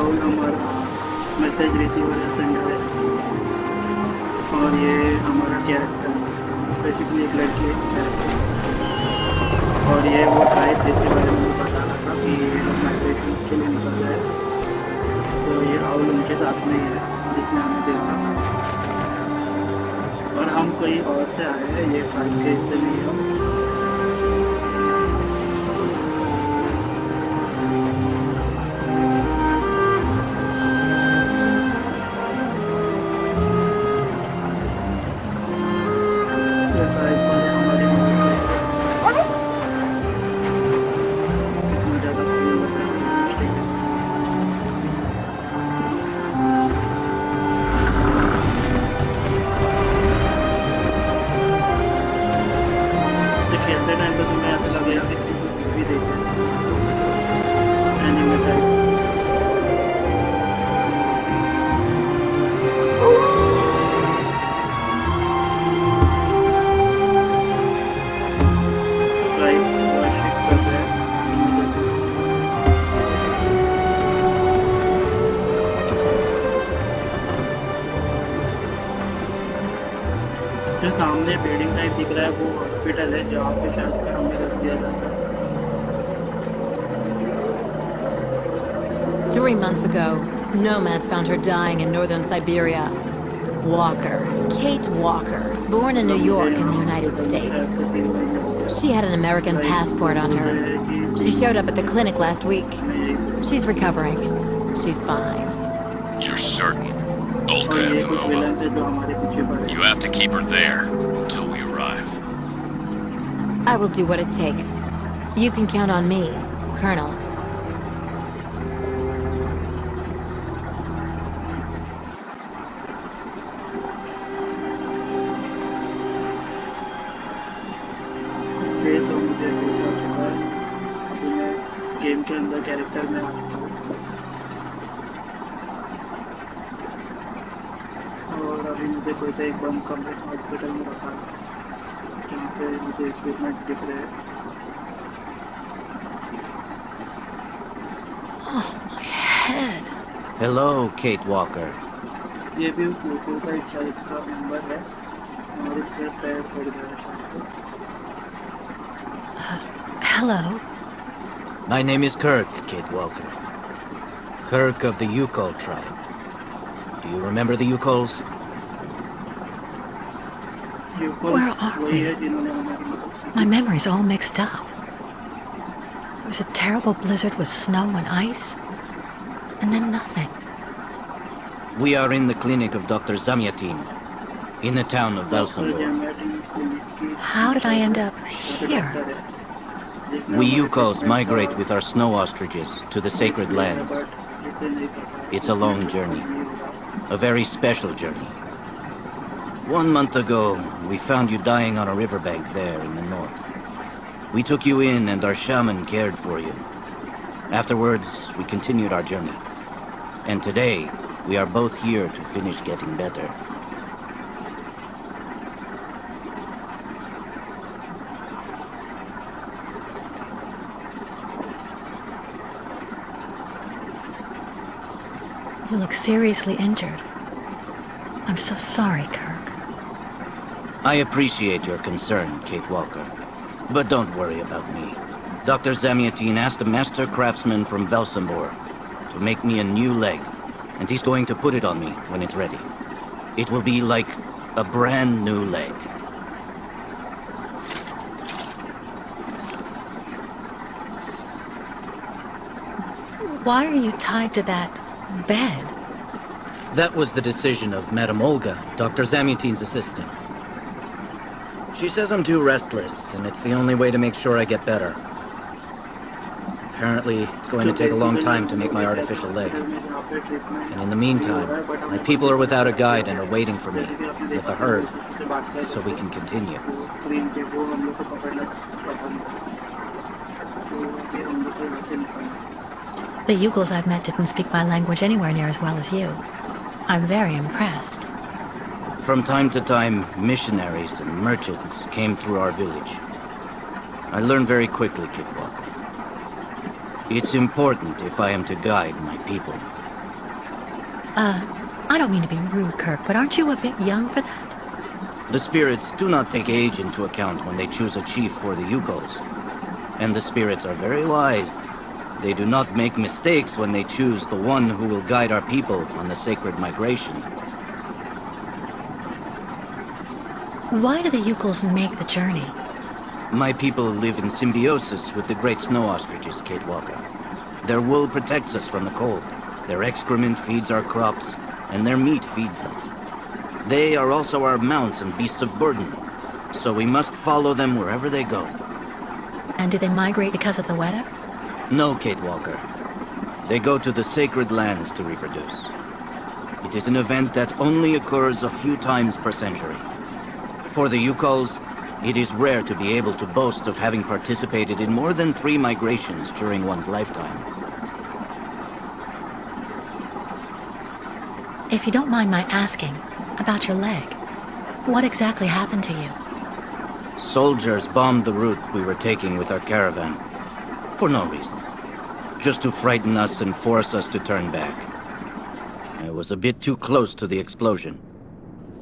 राहुल हमारा message receiver या sender है, और ये हमारा कैरेक्टर बेसिकली एक लड़की है, और ये वो ट्राइब जिसके बारे में मुझे बताना था कि लोग माइग्रेशन के लिए निकल गए, तो ये राहुल उनके साथ में ही है जिसने हमें देखा था, और हम कोई और से आए हैं, ये ट्राइब के हिस्से नहीं है। जो सामने बिल्डिंग टाइप दिख रहा है वो हॉस्पिटल है जहाँ पे शायद हमें रख दिया जाता है। 3 months ago, nomads found her dying in northern Siberia. Walker, Kate Walker, born in New York in the United States. She had an American passport on her. She showed up at the clinic last week. She's recovering. She's fine. You're certain? Okay, you have to keep her there until we arrive. I will do what it takes. You can count on me, Colonel. तो मुझे हो चुका है, game के अंदर character में आ चुका हूँ, और अभी मुझे कोई तो एक बंद कमरे हॉस्पिटल में रखा है जहाँ पे मुझे इक्विपमेंट दिख रहे हैं। Oh, my head. Hello, Kate Walker. ये भी उस लोगों का एक शायद का नंबर है, और इस पर पैर पड़ गया है शायद। Hello. My name is Kirk, Kate Walker. Kirk of the Yukol tribe. Do you remember the Yukols? Where are we? My memory's all mixed up. It was a terrible blizzard with snow and ice, and then nothing. We are in the clinic of Dr. Zamyatin, in the town of Valsambor. How did I end up here? We Yukols migrate with our snow ostriches to the sacred lands. It's a long journey, a very special journey. 1 month ago, we found you dying on a riverbank there in the north. We took you in and our shaman cared for you. Afterwards, we continued our journey. And today, we are both here to finish getting better. You look seriously injured. I'm so sorry, Kirk. I appreciate your concern, Kate Walker. But don't worry about me. Dr. Zamyatin asked a master craftsman from Valsambor to make me a new leg, and he's going to put it on me when it's ready. It will be like a brand new leg. Why are you tied to that bed? That was the decision of Madame Olga, Dr. Zamyatin's assistant. She says I'm too restless, and it's the only way to make sure I get better. Apparently, it's going to take a long time to make my artificial leg. And in the meantime, my people are without a guide and are waiting for me with the herd, so we can continue. The Yugols I've met didn't speak my language anywhere near as well as you. I'm very impressed. From time to time, missionaries and merchants came through our village. I learned very quickly, Kate Walker. It's important if I am to guide my people I don't mean to be rude, Kirk, but aren't you a bit young for that? The spirits do not take age into account when they choose a chief for the Yukos. And the spirits are very wise. They do not make mistakes when they choose the one who will guide our people on the sacred migration. Why do the Yukos make the journey? My people live in symbiosis with the great snow ostriches, Kate Walker. Their wool protects us from the cold. Their excrement feeds our crops, and their meat feeds us. They are also our mounts and beasts of burden, so we must follow them wherever they go. And do they migrate because of the weather? No, Kate Walker. They go to the sacred lands to reproduce. It is an event that only occurs a few times per century. For the Yukos, it is rare to be able to boast of having participated in more than 3 migrations during one's lifetime. If you don't mind my asking, about your leg, what exactly happened to you? Soldiers bombed the route we were taking with our caravan. For no reason. Just to frighten us and force us to turn back. I was a bit too close to the explosion.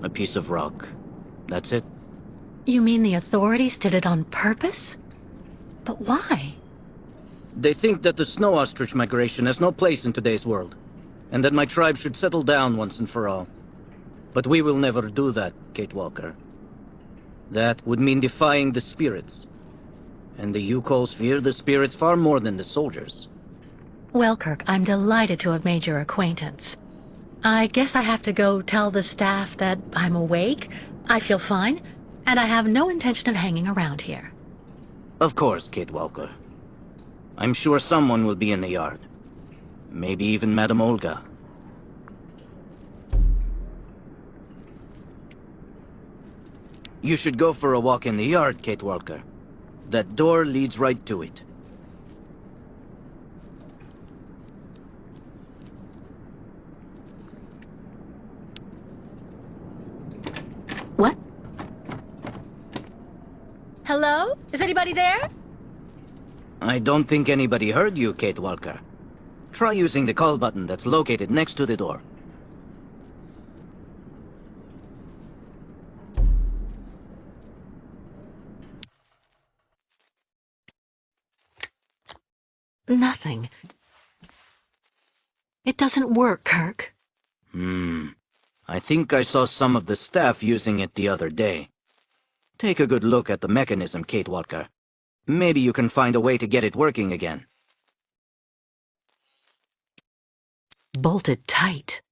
A piece of rock. That's it. You mean the authorities did it on purpose? But why? They think that the snow ostrich migration has no place in today's world, and that my tribe should settle down once and for all. But we will never do that, Kate Walker. That would mean defying the spirits. And the Yukos fear the spirits far more than the soldiers. Well, Kirk, I'm delighted to have made your acquaintance. I guess I have to go tell the staff that I'm awake, I feel fine, and I have no intention of hanging around here. Of course, Kate Walker. I'm sure someone will be in the yard. Maybe even Madame Olga. You should go for a walk in the yard, Kate Walker. That door leads right to it. What? Hello? Is anybody there? I don't think anybody heard you, Kate Walker. Try using the call button that's located next to the door. Nothing. It doesn't work, Kirk. I think I saw some of the staff using it the other day. Take a good look at the mechanism, Kate Walker. Maybe you can find a way to get it working again. Bolted tight.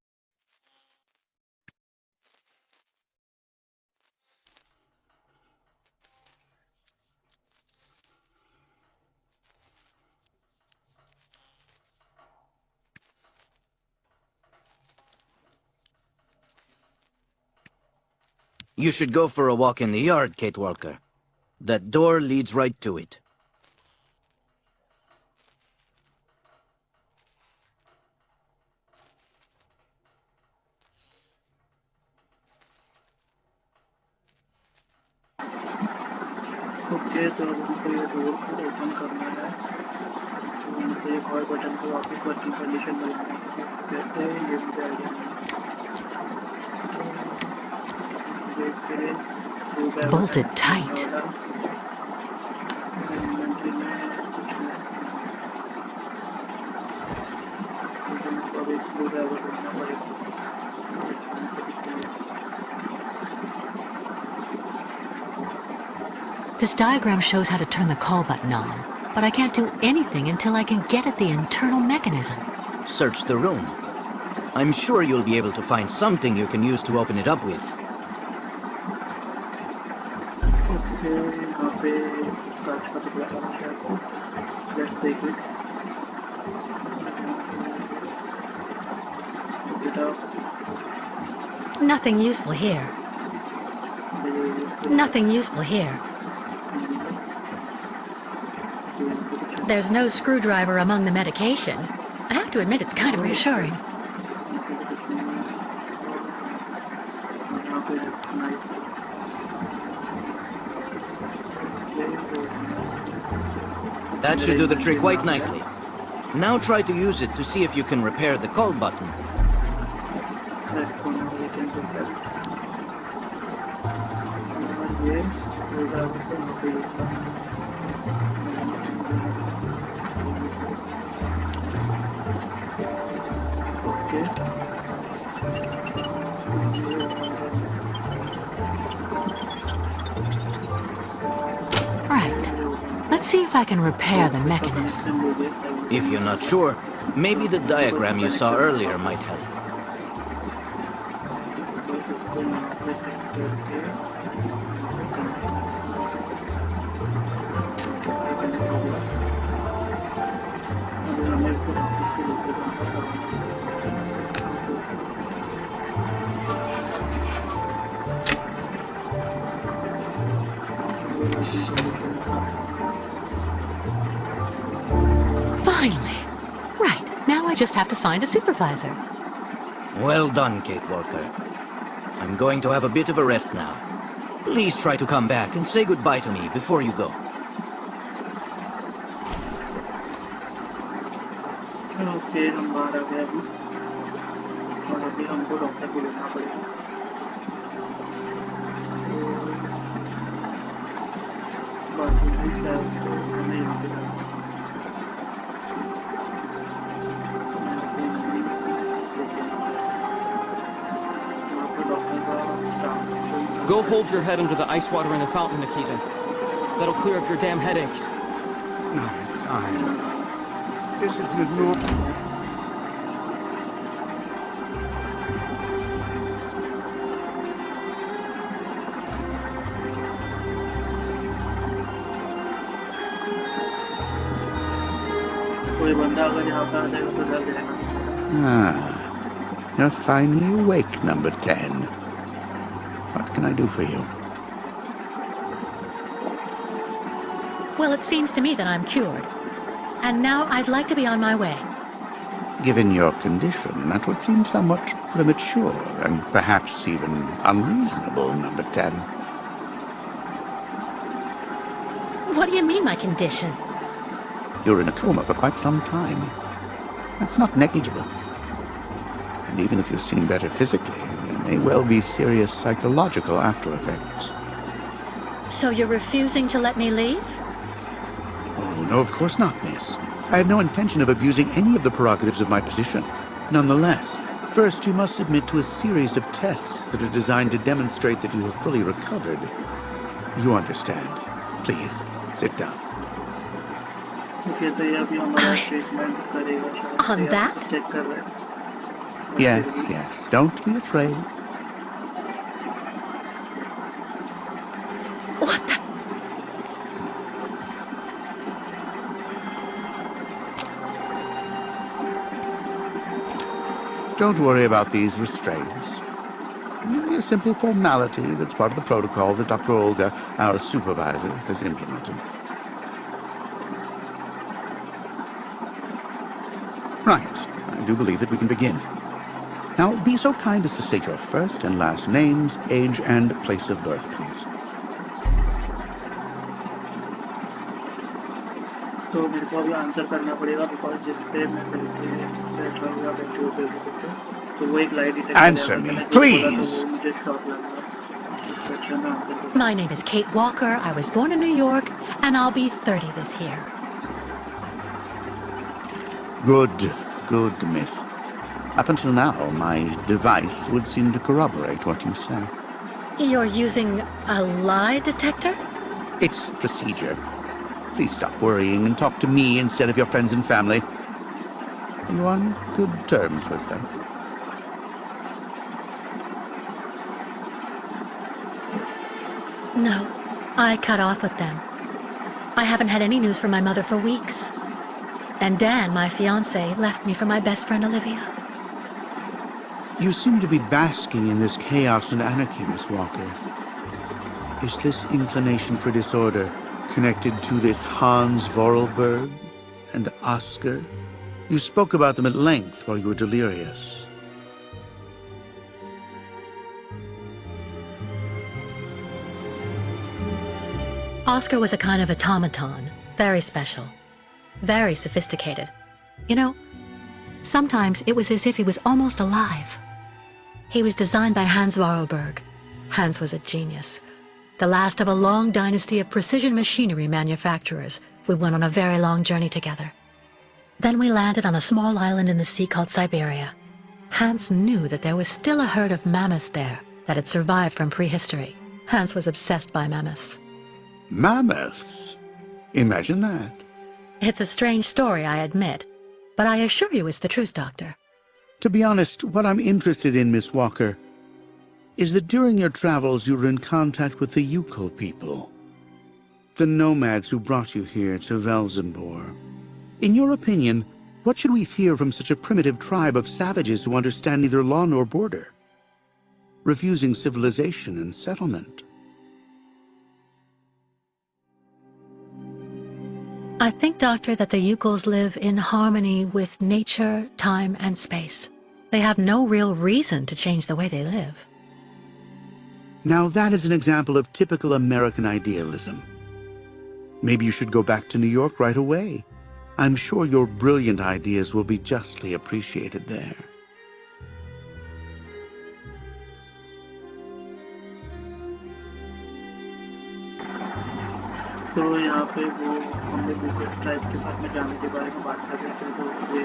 You should go for a walk in the yard, Kate Walker. That door leads right to it. Okay तो अब हमको ये door को open करना है तो मुझे एक और बटन को वापस वर्किंग कंडीशन में कहते हैं ये मुझे आइडिया नहीं Bolted tight. This diagram shows how to turn the call button on, but I can't do anything until I can get at the internal mechanism. Search the room. I'm sure you'll be able to find something you can use to open it up with. Okay यहाँ पे कांच का टुकड़ा है शायद let's take it Nothing useful here. Nothing useful here. There's no screwdriver among the medication. I have to admit, it's kind of reassuring. That should do the trick quite nicely. Now try to use it to see if you can repair the call button. ये cancel कर और ये होगा okay Right. Let's see if I can repair the mechanism. If you're not sure, maybe the diagram you saw earlier might help. Finally. Right. Now I just have to find a supervisor. Well done, Kate Walker. I'm going to have a bit of a rest now. Please try to come back and say goodbye to me before you go. Okay हम बाहर आ गए अभी और अभी हमको doctor को लेना पड़ेगा बाकी भी शायद हमें यहाँ पे Go hold your head under the ice water in the fountain, Nikita. That'll clear up your damn headaches. Not this time. This isn't a normal... कोई बंदा अगर यहाँ पे आ जाएगा तो डर जाएगा You're finally awake, number 10. What can I do for you? Well, it seems to me that I'm cured. And now I'd like to be on my way. Given your condition, that would seem somewhat premature and perhaps even unreasonable, number 10. What do you mean, my condition? You're in a coma for quite some time. That's not negligible. And even if you seem better physically, there may well be serious psychological after effects. So you're refusing to let me leave? Oh, no, of course not, miss. I have no intention of abusing any of the prerogatives of my position. Nonetheless, first you must submit to a series of tests that are designed to demonstrate that you have fully recovered. You understand. Please, sit down. Okay तो ये अभी हमारा treatment करेगा शायद On that? Check कर रहे हैं Yes, yes. Don't be afraid. What the... Don't worry about these restraints. Merely a simple formality that's part of the protocol that Dr. Olga, our supervisor, has implemented. Right. I do believe that we can begin. Now, be so kind as to state your first and last names, age, and place of birth, please. तो मेरे को अभी answer करना पड़ेगा because जिससे मैं बैठ रहा हूँ या बैठे हो फेसबुक पे तो वो एक light detect Answer me, please. मुझे शॉक लगा इससे अच्छा मैं आंसर कर My name is Kate Walker. I was born in New York, and I'll be 30 this year. Good, miss. Up until now, my device would seem to corroborate what you say. You're using a lie detector? It's procedure. Please stop worrying and talk to me instead of your friends and family. Are you on good terms with them? No, I cut off with them. I haven't had any news from my mother for weeks. And Dan, my fiancé, left me for my best friend Olivia. You seem to be basking in this chaos and anarchy, Miss Walker. Is this inclination for disorder connected to this Hans Vorarlberg and Oscar? You spoke about them at length while you were delirious. Oscar was a kind of automaton, very special, very sophisticated. You know, sometimes it was as if he was almost alive. He was designed by Hans Vorarlberg. Hans was a genius. The last of a long dynasty of precision machinery manufacturers. We went on a very long journey together. Then we landed on a small island in the sea called Syberia. Hans knew that there was still a herd of mammoths there that had survived from prehistory. Hans was obsessed by mammoths. Mammoths? Imagine that. It's a strange story, I admit, but I assure you it's the truth, Doctor. To be honest, what I'm interested in, Miss Walker, is that during your travels you were in contact with the Yukol people, the nomads who brought you here to Velzenbor. In your opinion, what should we fear from such a primitive tribe of savages who understand neither law nor border, refusing civilization and settlement? I think, Doctor, that the Yukols live in harmony with nature, time, and space. They have no real reason to change the way they live. Now that is an example of typical American idealism. Maybe you should go back to New York right away. I'm sure your brilliant ideas will be justly appreciated there.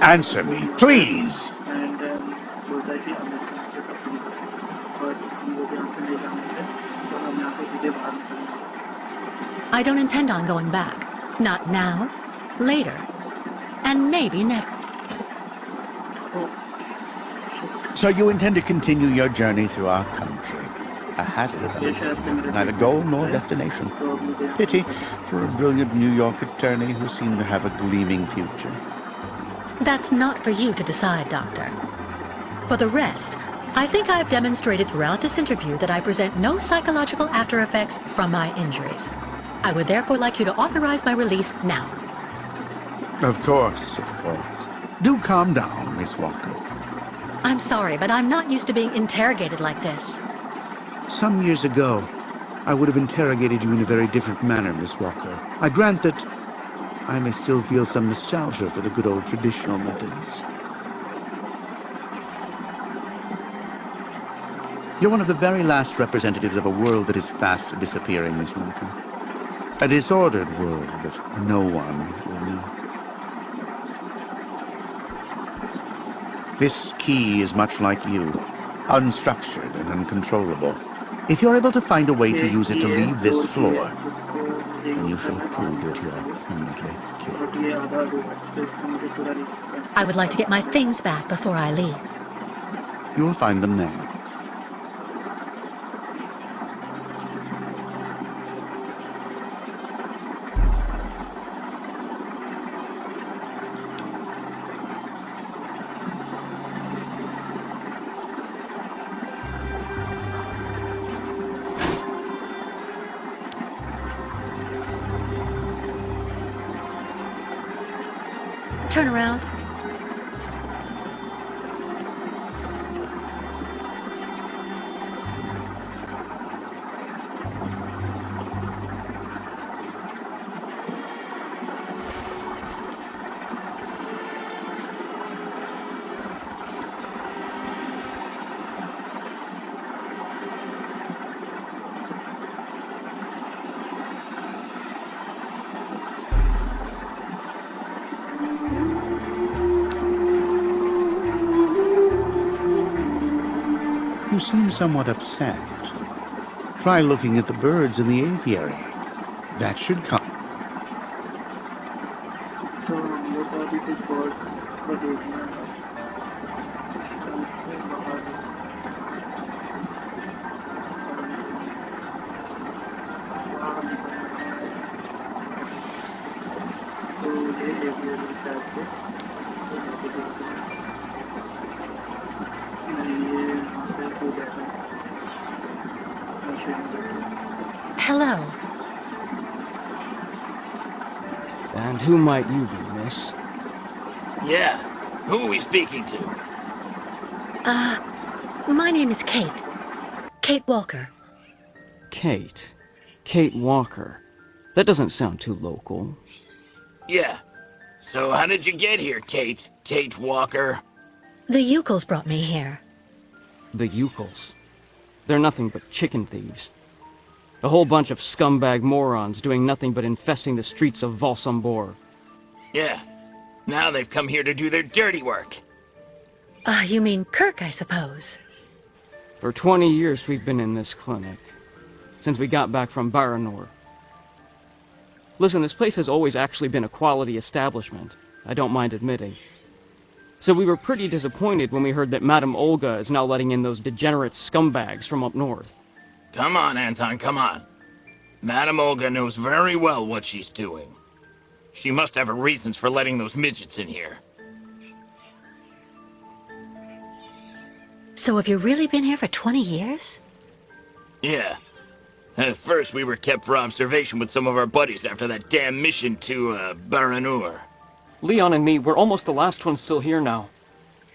Answer me, please! I don't intend on going back. Not now, later, and maybe never. So you intend to continue your journey through our country? A hazardous undertaking, neither goal nor destination. Pity for a brilliant New York attorney who seemed to have a gleaming future. That's not for you to decide, Doctor. For the rest, I think I've demonstrated throughout this interview that I present no psychological after effects from my injuries. I would therefore like you to authorize my release now. Of course, of course. Do calm down, Miss Walker. I'm sorry, but I'm not used to being interrogated like this. Some years ago, I would have interrogated you in a very different manner, Miss Walker. I grant that I may still feel some nostalgia for the good old traditional methods. You're one of the very last representatives of a world that is fast disappearing, Miss Walker. A disordered world that no one will meet. This key is much like you, unstructured and uncontrollable. If you're able to find a way to use it to leave this floor, then you shall prove that you're permanently cured. I would like to get my things back before I leave. You'll find them there. Turn around. You seem somewhat upset. Try looking at the birds in the apiary. That should come. Hello. And who might you be, miss? Yeah. Who are we speaking to? My name is Kate. Kate Walker. Kate. Kate Walker. That doesn't sound too local. Yeah. So how did you get here, Kate? Kate Walker? The Yukols brought me here. The Yukos. They're nothing but chicken thieves. A whole bunch of scumbag morons doing nothing but infesting the streets of Valsambor. Yeah. Now they've come here to do their dirty work. You mean Kirk, I suppose. For 20 years we've been in this clinic. Since we got back from Baranor. Listen, this place has always actually been a quality establishment. I don't mind admitting. So we were pretty disappointed when we heard that Madame Olga is now letting in those degenerate scumbags from up north. Come on, Anton, come on. Madame Olga knows very well what she's doing. She must have her reasons for letting those midgets in here. So have you really been here for 20 years? Yeah. At first, we were kept for observation with some of our buddies after that damn mission to, Baranur. Leon and me, we're almost the last ones still here now.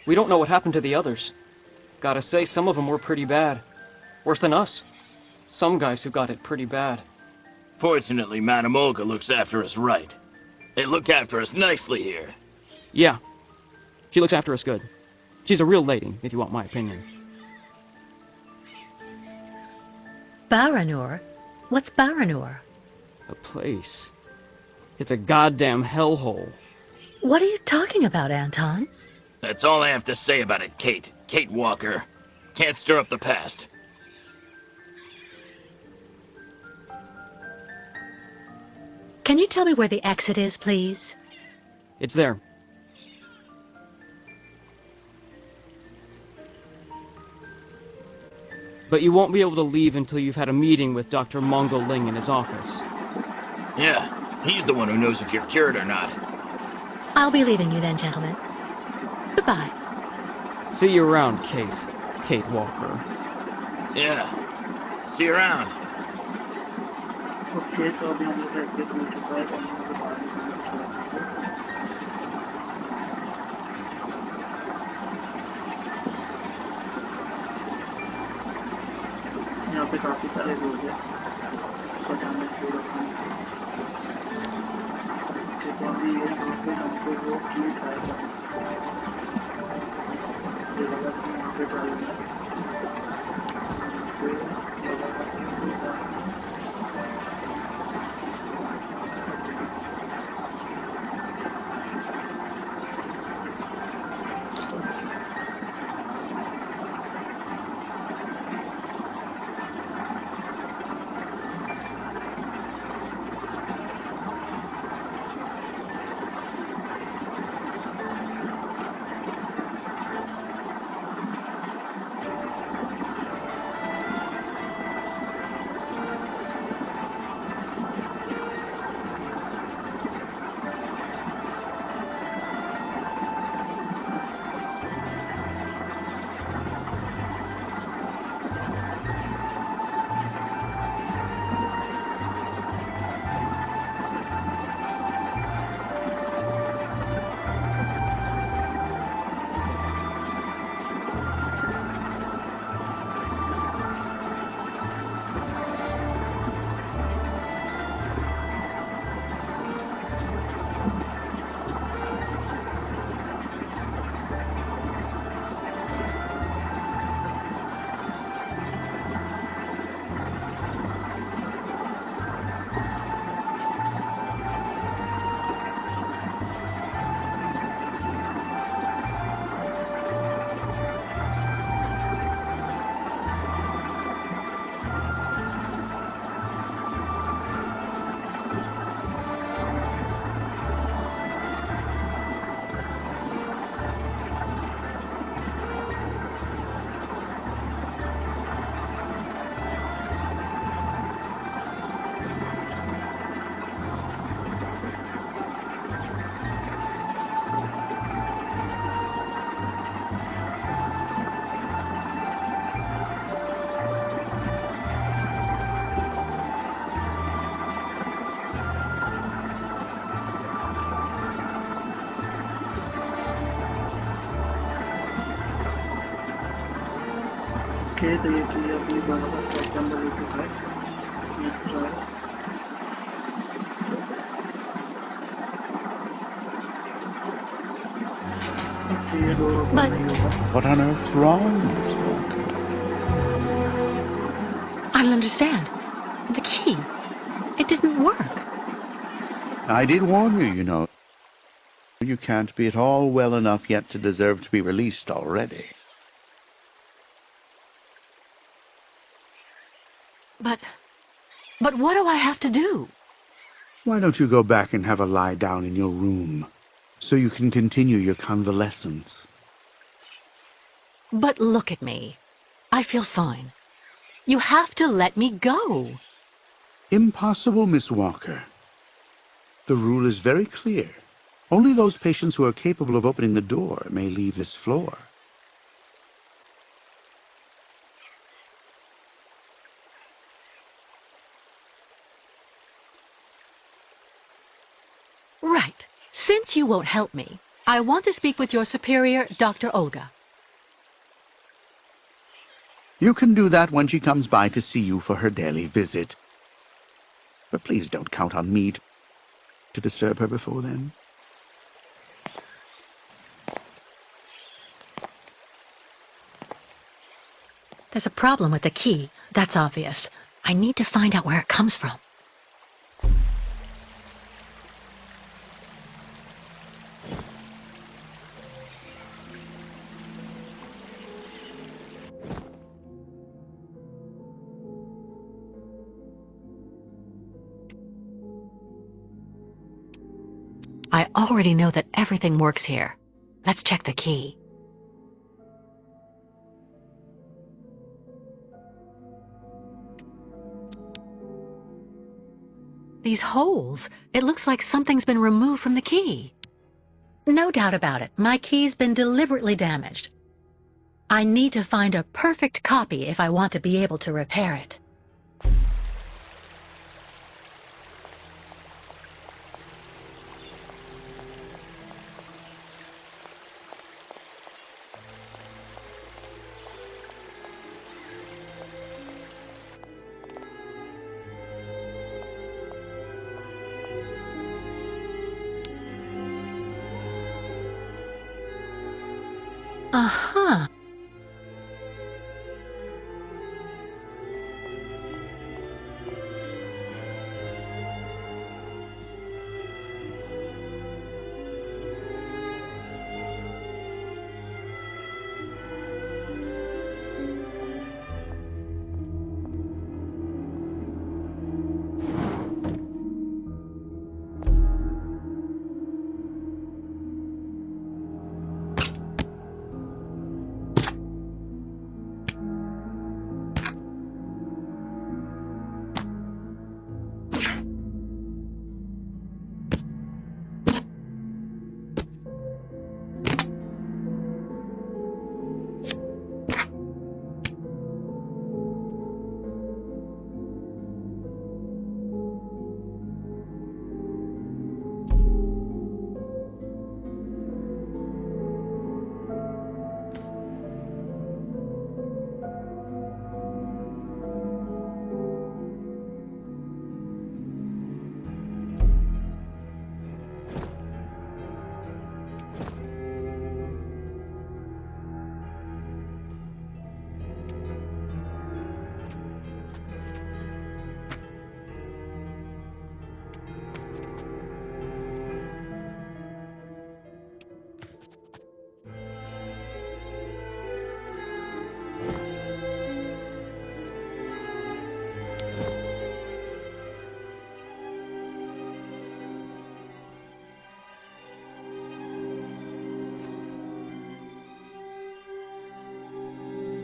We don't know what happened to the others. Gotta say, some of them were pretty bad. Worse than us. Some guys who got it pretty bad. Fortunately, Madame Olga looks after us right. They look after us nicely here. Yeah. She looks after us good. She's a real lady, if you want my opinion. Baranur? What's Baranur? A place. It's a goddamn hellhole. What are you talking about, Anton? That's all I have to say about it, Kate. Kate Walker. Can't stir up the past. Can you tell me where the exit is, please? It's there. But you won't be able to leave until you've had a meeting with Dr. Mongol Ling in his office. Yeah, he's the one who knows if you're cured or not. I'll be leaving you then, gentlemen. Goodbye. See you around, Kate. Kate Walker. Yeah. See you around. Okay तो अभी हम लोग का exit मिल चुका है तो हम लोग बाहर निकलना यहाँ पे काफी सारे लोग हैं पटाने पूरा तो अभी ये यहाँ पे हमको वो की ट्राई करना ये लगा कि यहाँ पे ट्राई करना ओके तो ये चीज़ अपनी बराबर सेट नंबर ले चुका है नेक्स्ट ट्राई ओके ये डोर ओपन But- नहीं होगा. What on earth's wrong, Miss Walker? I don't understand. The key. It didn't work. I did warn you, you know. You can't be at all well enough yet to deserve to be released already. But what do I have to do? Why don't you go back and have a lie down in your room so you can continue your convalescence? But look at me. I feel fine. You have to let me go. Impossible, Miss Walker. The rule is very clear. Only those patients who are capable of opening the door may leave this floor. Right. Since you won't help me, I want to speak with your superior, Dr. Olga. You can do that when she comes by to see you for her daily visit. But please don't count on me to disturb her before then. There's a problem with the key. That's obvious. I need to find out where it comes from. I already know that everything works here. Let's check the key. These holes. It looks like something's been removed from the key. No doubt about it. My key's been deliberately damaged. I need to find a perfect copy if I want to be able to repair it. Uh-huh.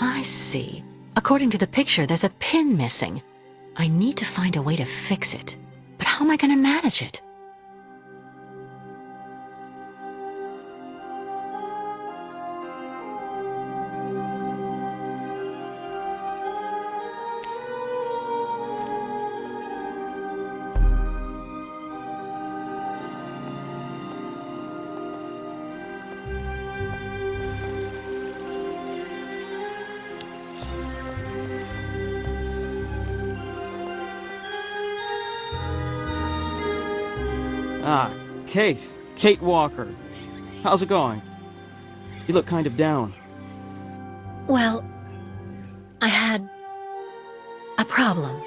I see. According to the picture, there's a pin missing. I need to find a way to fix it. But how am I going to manage it? Ah, Kate. Kate Walker. How's it going? You look kind of down. Well, I had a problem.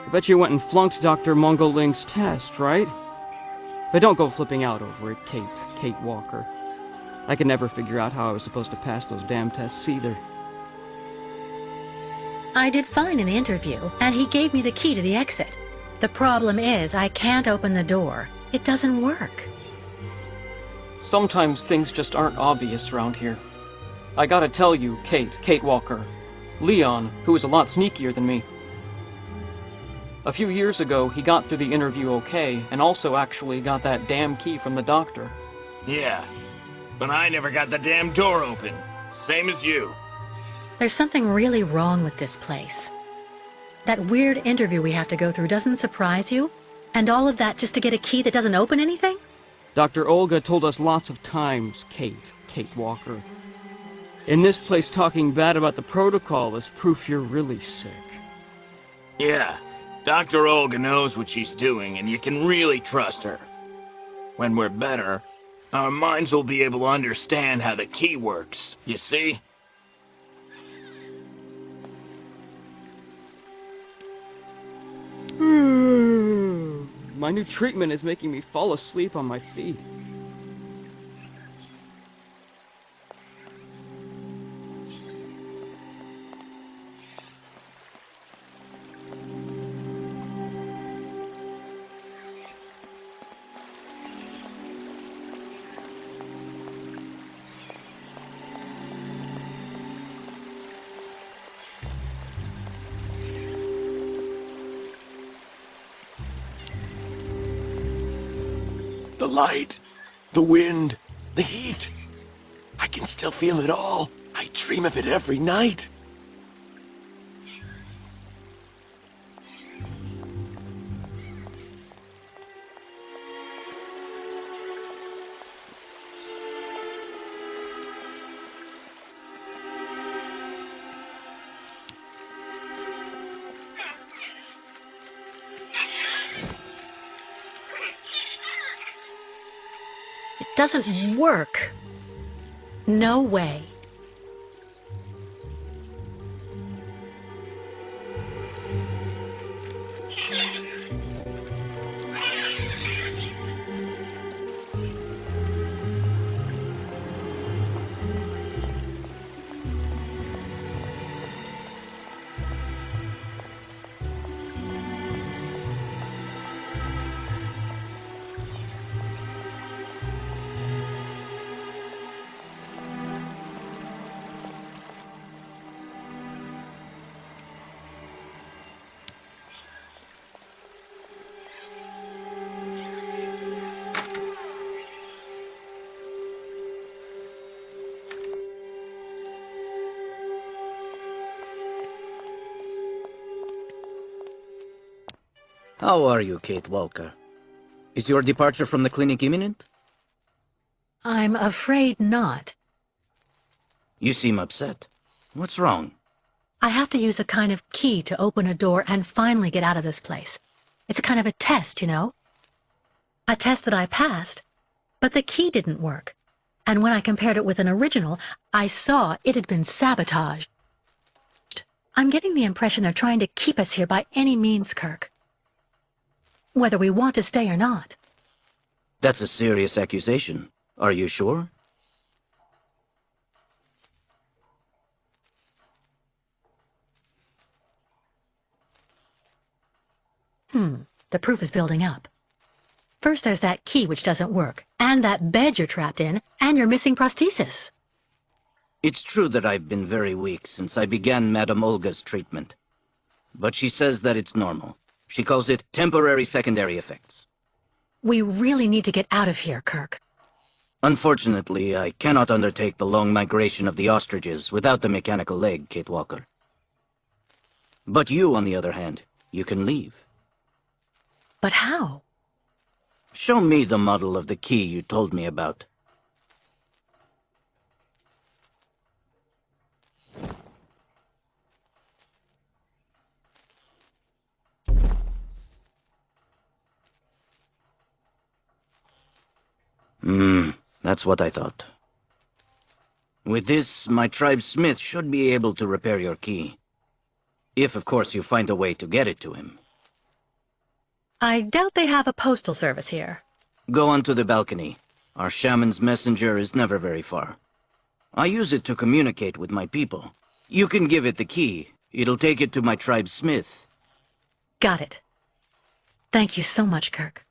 I bet you went and flunked Dr. Mongoling's test, right? But don't go flipping out over it, Kate Walker. I could never figure out how I was supposed to pass those damn tests either. I did fine in the interview, and he gave me the key to the exit. The problem is, I can't open the door. It doesn't work. Sometimes things just aren't obvious around here. I gotta tell you, Kate Walker, Leon, who is a lot sneakier than me. A few years ago, he got through the interview okay, and also actually got that damn key from the doctor. Yeah, but I never got the damn door open. Same as you. There's something really wrong with this place. That weird interview we have to go through doesn't surprise you? And all of that just to get a key that doesn't open anything? Dr. Olga told us lots of times, Kate Walker. In this place, talking bad about the protocol is proof you're really sick. Yeah, Dr. Olga knows what she's doing, and you can really trust her. When we're better, our minds will be able to understand how the key works, you see? My new treatment is making me fall asleep on my feet. The light, the wind, the heat. I can still feel it all. I dream of it every night. It doesn't work. No way. How are you, Kate Walker? Is your departure from the clinic imminent? I'm afraid not. You seem upset. What's wrong? I have to use a kind of key to open a door and finally get out of this place. It's a kind of a test, you know? A test that I passed, but the key didn't work. And when I compared it with an original, I saw it had been sabotaged. I'm getting the impression they're trying to keep us here by any means, Kirk. Whether we want to stay or not. That's a serious accusation. Are you sure? The proof is building up. First there's that key which doesn't work, and that bed you're trapped in, and your missing prosthesis. It's true that I've been very weak since I began Madame Olga's treatment. But she says that it's normal. She calls it temporary secondary effects. We really need to get out of here, Kirk. Unfortunately, I cannot undertake the long migration of the ostriches without the mechanical leg, Kate Walker. But you, on the other hand, you can leave. But how? Show me the model of the key you told me about. That's what I thought. With this, my tribe smith should be able to repair your key. If, of course, you find a way to get it to him. I doubt they have a postal service here. Go onto the balcony. Our shaman's messenger is never very far. I use it to communicate with my people. You can give it the key. It'll take it to my tribe smith. Got it. Thank you so much, Kirk.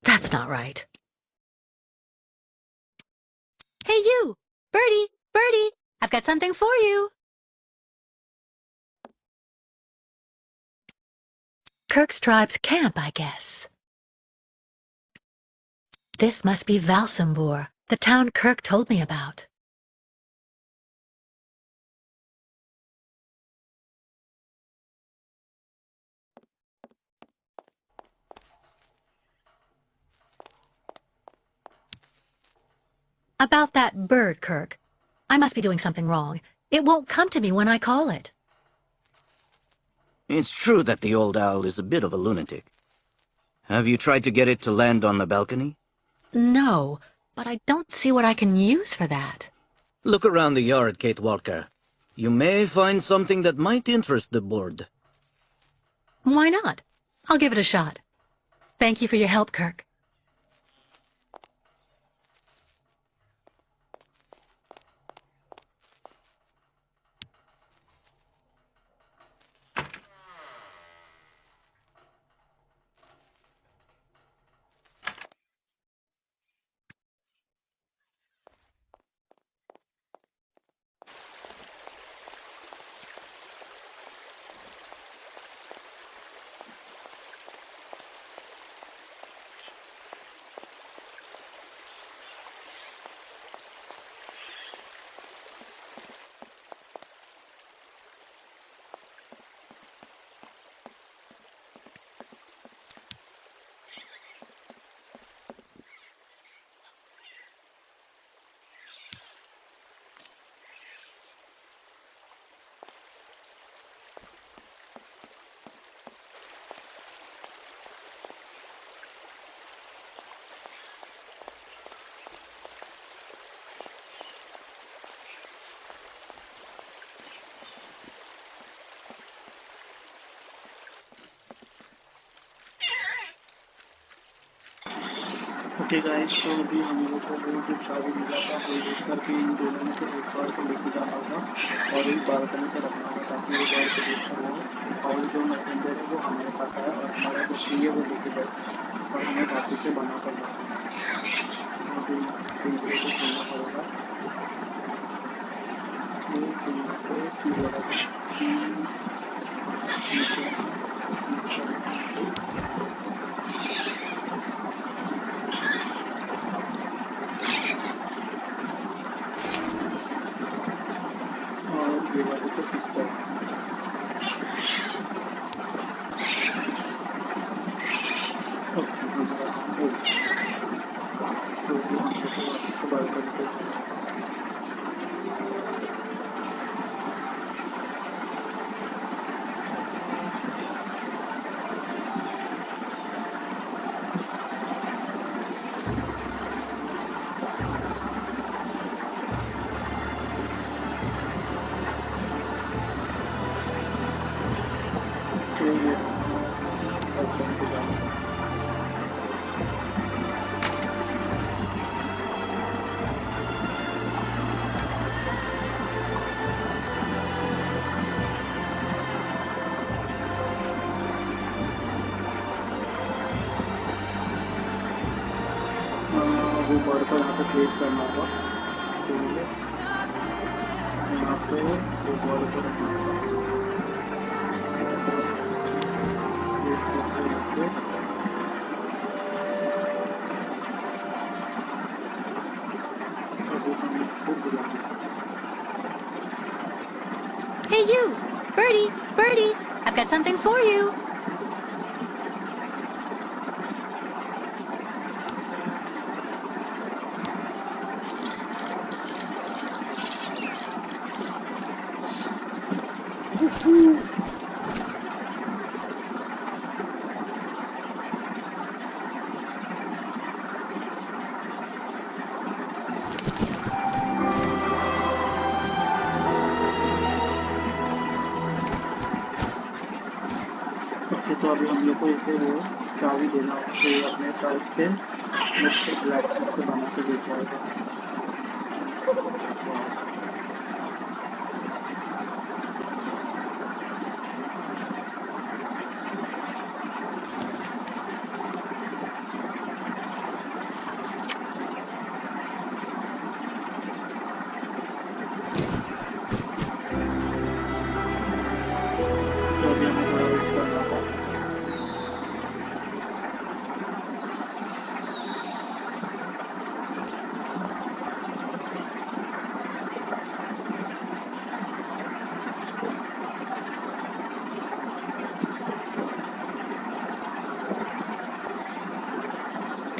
That's not right. Hey, you! Birdie! Birdie! I've got something for you! Kirk's tribe's camp, I guess. This must be Valsambor, the town Kirk told me about. About that bird, Kirk. I must be doing something wrong. It won't come to me when I call it. It's true that the old owl is a bit of a lunatic. Have you tried to get it to land on the balcony? No, but I don't see what I can use for that. Look around the yard, Kate Walker. You may find something that might interest the board. Why not? I'll give it a shot. Thank you for your help, Kirk. Okay guys, तो अभी हम लोग को वो जो चाबी मिला था वो यूज करके इन दोनों में से एक बार को लेके जाना होगा और एक बालकनी पे रखना होगा ताकि वो बार को देख कर हो और जो मैसेंजर है वो हमारे पास आया और हमारा जो की है वो लेके जाए और हमें वापस से बना करना है। अभी पिंजरे को खोलना पड़ेगा। ये पिंजरे को ये वाले को फिक्स कर हमारा काम हो तो हम लोग को वापस से बालकनी पे वो बॉर्ड को यहाँ पे प्लेस करना होगा। तो यहाँ पे वो बॉर्ड को रखना होगा। Hey, you! Birdie! Birdie! I've got something for you! तो अभी हम लोग को इसे वो चाबी देना होगा, तो ये अपने साइड से मुझसे ब्लैक से बना के दे जाएगा। तो अभी हमें थोड़ा वेट करना होगा।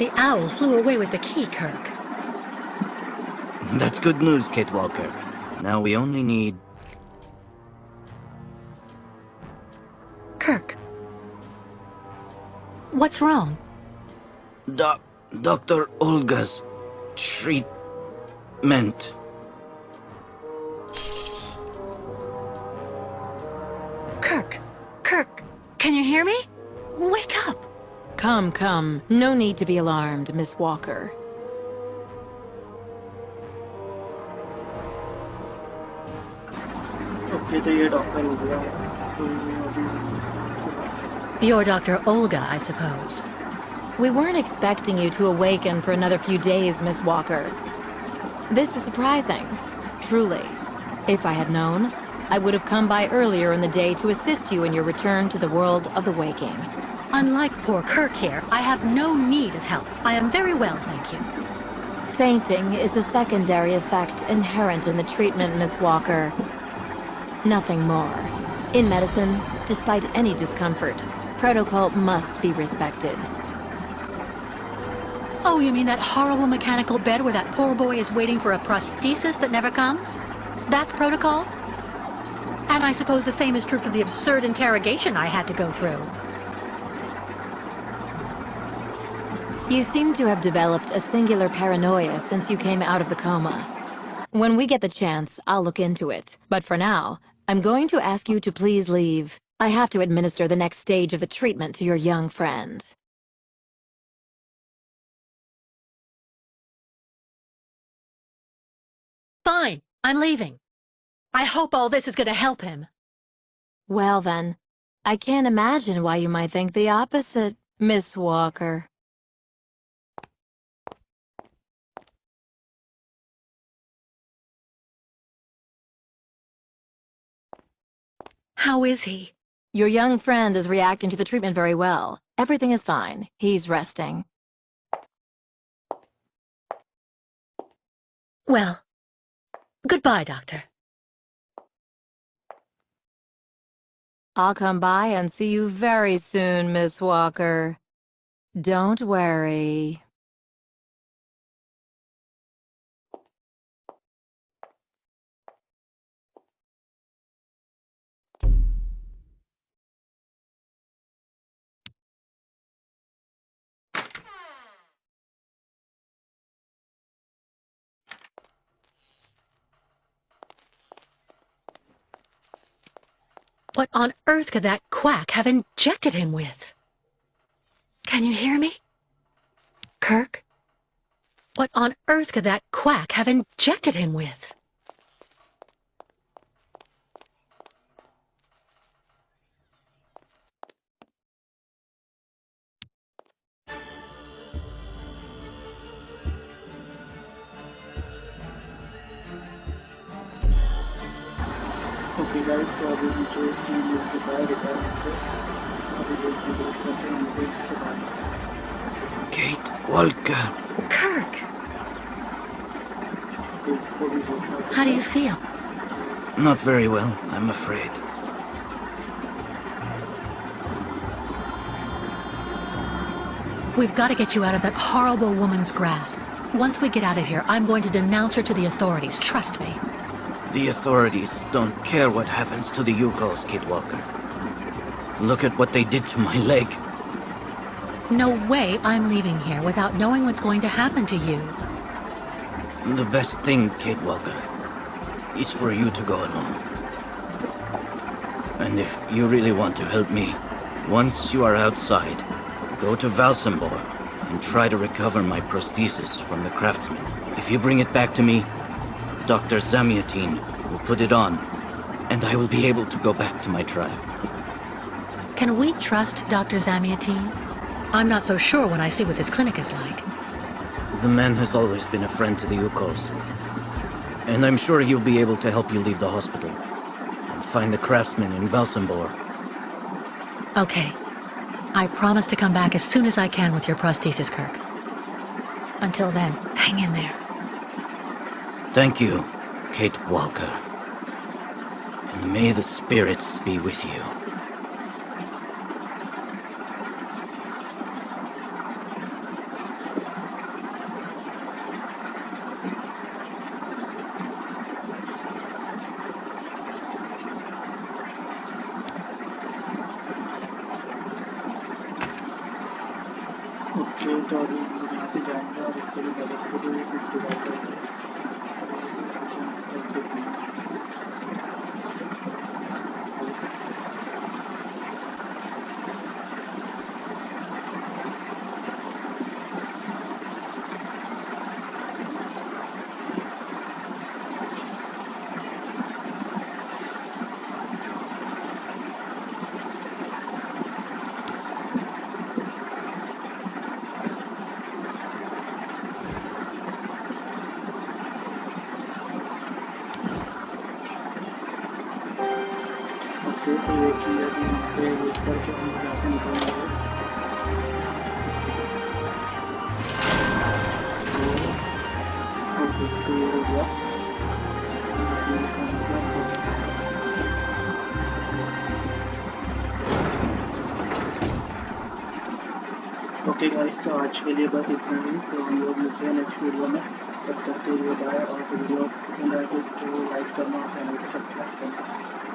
The owl flew away with the key, Kirk. That's good news, Kate Walker. Now we only need... Kirk. What's wrong? Dr. Olga's treatment. Kirk, can you hear me? Wake up. Come. No need to be alarmed, Miss Walker. Okay, तो ये doctor हो गया। तो अभी You're Dr. Olga, I suppose. We weren't expecting you to awaken for another few days, Miss Walker. This is surprising, truly. If I had known, I would have come by earlier in the day to assist you in your return to the world of the waking. Unlike poor Kirk here, I have no need of help. I am very well, thank you. Fainting is a secondary effect inherent in the treatment, Miss Walker. Nothing more. In medicine, despite any discomfort, protocol must be respected. Oh, you mean that horrible mechanical bed where that poor boy is waiting for a prosthesis that never comes? That's protocol? And I suppose the same is true for the absurd interrogation I had to go through. You seem to have developed a singular paranoia since you came out of the coma. When we get the chance, I'll look into it. But for now, I'm going to ask you to please leave. I have to administer the next stage of the treatment to your young friend. Fine, I'm leaving. I hope all this is going to help him. Well then, I can't imagine why you might think the opposite, Miss Walker. How is he? Your young friend is reacting to the treatment very well. Everything is fine. He's resting. Well, goodbye, Doctor. I'll come by and see you very soon, Miss Walker. Don't worry. What on earth could that quack have injected him with? Can you hear me? Kirk? What on earth could that quack have injected him with? Okay guys, तो अभी मुझे 3 minute के बाद retirement से अभी देखते हैं कैसे हम लोग इसके बाद Kate Walker. Kirk, इसको भी देखना। how do you feel? Not very well, I'm afraid. We've got to get you out of that horrible woman's grasp. Once we get out of here, I'm going to denounce her to the authorities. Trust me. The authorities don't care what happens to the Yukos, Kate Walker. Look at what they did to my leg. No way I'm leaving here without knowing what's going to happen to you. The best thing, Kate Walker, is for you to go alone. And if you really want to help me, Once you are outside, go to Valsambor and try to recover my prosthesis from the craftsman. If you bring it back to me, Dr. Zamiatin will put it on, and I will be able to go back to my tribe. Can we trust Dr. Zamiatin? I'm not so sure when I see what this clinic is like. The man has always been a friend to the Yukos, and I'm sure he'll be able to help you leave the hospital and find the craftsman in Valsambor. Okay. I promise to come back as soon as I can with your prosthesis, Kirk. Until then, hang in there. Thank you, Kate Walker. And may the spirits be with you. Okay तो अभी हम लोग यहाँ से जाएंगे और इसके लिए मदद के लिए इंतजार करेंगे ओके तो ये कि अभी यहाँ पे वेट करके हम लोग यहाँ से निकलेंगे ओके तो ये हो गया ओके गाइस तो आज के लिए बस इतना ही तो हम लोग मिलते हैं नेक्स्ट वीडियो में तब तक के लिए बाय और वीडियो पसंद आए तो लाइक करना और चैनल को सब्सक्राइब करना